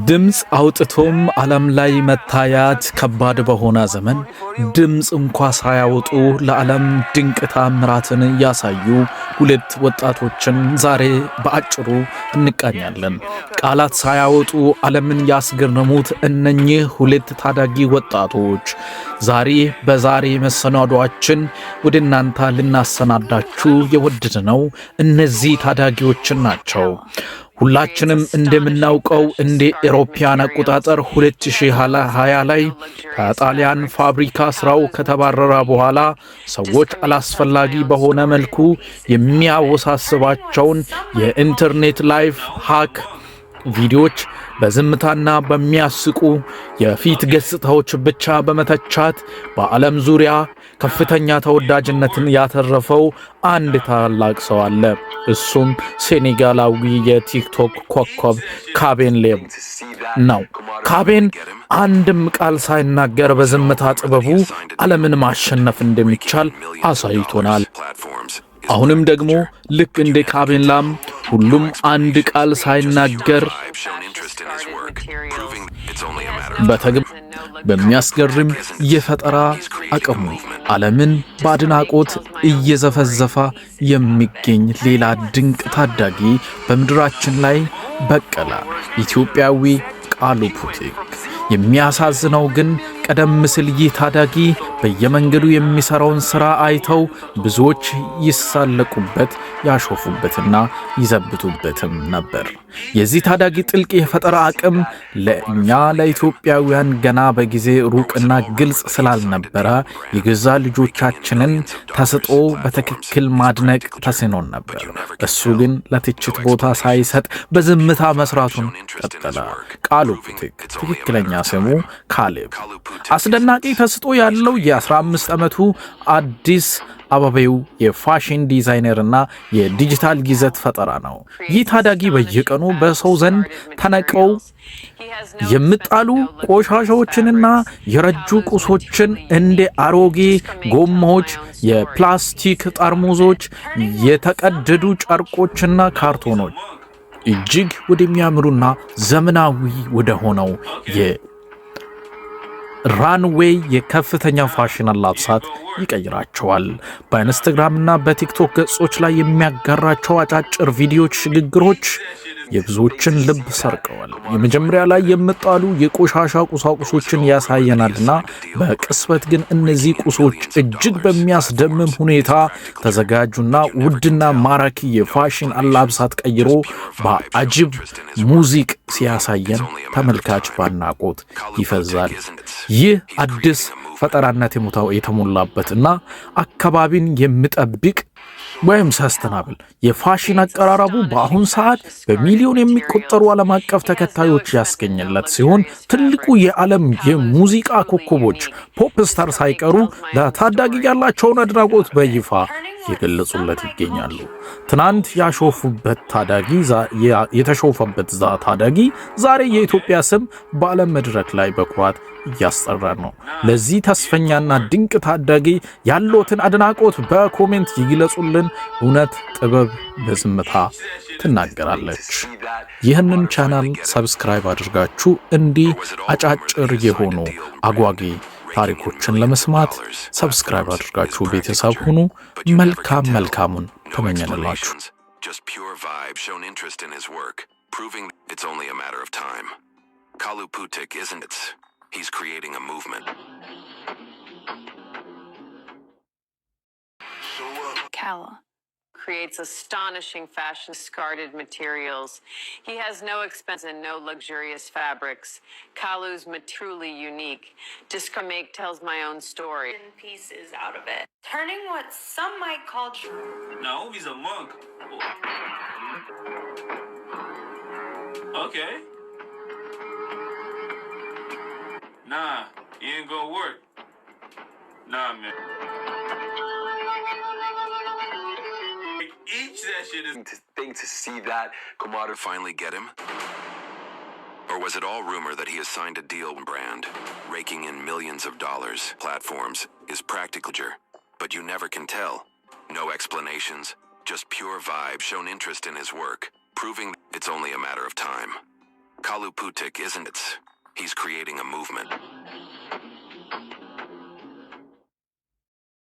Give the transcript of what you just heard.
ድምፅ አውጥቶም ዓለም ላይ መታያት ከባድ በሆነ ዘመን ድምፅ እንኳ ሳያወጡ ለዓለም ድንቅ ታምራትን ያሳዩ ሁለት ወጣቶችን ዛሬ በአጭሩ እንቃኛለን። ቃላት ሳያወጡ ዓለምን ያስገረሙት እነኚህ ሁለት ታዳጊ ወጣቶች በዛሬ መሰናዷችን ወደ እናንተ ልናሰናዳችሁ የወደድነው እነዚህ ታዳጊዎችን ናቸው። ሁላችንም እንደምናውቀው እንደ አውሮፓውያን አቆጣጠር 2020 ላይ ከጣሊያን ፋብሪካ ስራው ከተባረረ በኋላ ሰዎች አላስፈላጊ በሆነ መልኩ የሚያወሳስባቸውን የኢንተርኔት ላይቭ ሃክ ቪዲዮዎች በዝምታና በሚያስቁ የፊት ገጽታዎች ብቻ በመተቻት በዓለም ዙሪያ ከፍተኛ ተወዳጅነትን ያተረፈው አንድ ታላቅ ሰው አለ። እሱም ሴኔጋላዊ የቲክቶክ ኮከብ ካቤን ሌብ ነው። ካቤን አንድም ቃል ሳይናገር በዝምታ ጥበቡ ዓለምን ማሸነፍ እንደሚቻል አሳይቶናል። አሁንም ደግሞ ልክ እንደ ካቤን ላም ሁሉም አንድ ቃል ሳይናገር በሚያስገርም የፈጠራ አቅሙ ዓለምን በአድናቆት እየዘፈዘፈ የሚገኝ ሌላ ድንቅ ታዳጊ በምድራችን ላይ በቀለ። ኢትዮጵያዊ ቃሉ ፑቲክ። የሚያሳዝነው ግን ቀደም ሲል ይህ ታዳጊ በየመንገዱ የሚሰራውን ሥራ አይተው ብዙዎች ይሳለቁበት፣ ያሾፉበትና ይዘብቱበትም ነበር። የዚህ ታዳጊ ጥልቅ የፈጠራ አቅም ለእኛ ለኢትዮጵያውያን ገና በጊዜ ሩቅና ግልጽ ስላልነበረ የገዛ ልጆቻችንን ተሰጦ በትክክል ማድነቅ ተስኖን ነበር። እሱ ግን ለትችት ቦታ ሳይሰጥ በዝምታ መስራቱን ቀጠለ። ቃሉ ፑቲክ፣ ትክክለኛ ስሙ ካሌብ፣ አስደናቂ ተስጦ ያለው የ15 ዓመቱ አዲስ አበባው የፋሽን ዲዛይነርና የዲጂታል ይዘት ፈጠራ ነው። ይህ ታዳጊ በየቀኑ በሰው ዘንድ ተነቀው የሚጣሉ ቆሻሻዎችንና የረጁ ቁሶችን እንደ አሮጌ ጎማዎች፣ የፕላስቲክ ጠርሙሶች፣ የተቀደዱ ጨርቆችና ካርቶኖች እጅግ ወደሚያምሩና ዘመናዊ ወደ ሆነው ራንዌይ የከፍተኛ ፋሽን አልባሳት ይቀይራቸዋል። በኢንስታግራም እና በቲክቶክ ገጾች ላይ የሚያጋራቸው አጫጭር ቪዲዮዎች ሽግግሮች የብዙዎችን ልብ ሰርቀዋል። የመጀመሪያ ላይ የሚጣሉ የቆሻሻ ቁሳቁሶችን ያሳየናልና በቅስበት ግን እነዚህ ቁሶች እጅግ በሚያስደምም ሁኔታ ተዘጋጁና ውድና ማራኪ የፋሽን አልባሳት ቀይሮ በአጅብ ሙዚቅ ሲያሳየን ተመልካች ባናቆት ይፈዛል። ይህ አዲስ ፈጠራነት የተሞላበትና አካባቢን የሚጠብቅ ወይም ሰስተናብል የፋሽን አቀራረቡ በአሁን ሰዓት በሚሊዮን የሚቆጠሩ ዓለም አቀፍ ተከታዮች ያስገኘለት ሲሆን ትልቁ የዓለም የሙዚቃ ኮከቦች ፖፕ ስታር ሳይቀሩ ለታዳጊ ያላቸውን አድናቆት በይፋ የገለጹለት ይገኛሉ። ትናንት የተሾፈበት ታዳጊ ዛሬ የኢትዮጵያ ስም በዓለም መድረክ ላይ በኩራት እያስጠራ ነው። ለዚህ ተስፈኛና ድንቅ ታዳጊ ያለዎትን አድናቆት በኮሜንት ይግለጹልን። እውነት ጥበብ በዝምታ ትናገራለች። ይህንን ቻናል ሰብስክራይብ አድርጋችሁ እንዲህ አጫጭር የሆኑ አጓጊ ታሪኮችን ለመስማት ሰብስክራይብ አድርጋችሁ ቤተሰብ ሁኑ። መልካሙን ተመኘንላችሁ። Just pure vibe shown interest in his work, proving it's only a matter of time. Kalu Putik isn't it? He's creating a movement. Kala creates astonishing fashion discarded materials. He has no expense and no luxurious fabrics. Kalu's truly unique. Discomake tells my own story. Pieces out of it, turning what some might call. No, he's a monk. Okay. Nah, he ain't gonna work. Nah, man. Each that shit is to see that Kamada finally get him. Or was it all rumor that he has signed a deal with brand, raking in millions of dollars? Platforms is practical, but you never can tell. No explanations, just pure vibe, shown interest in his work, proving it's only a matter of time. Kalu Putik isn't it? He's creating a movement.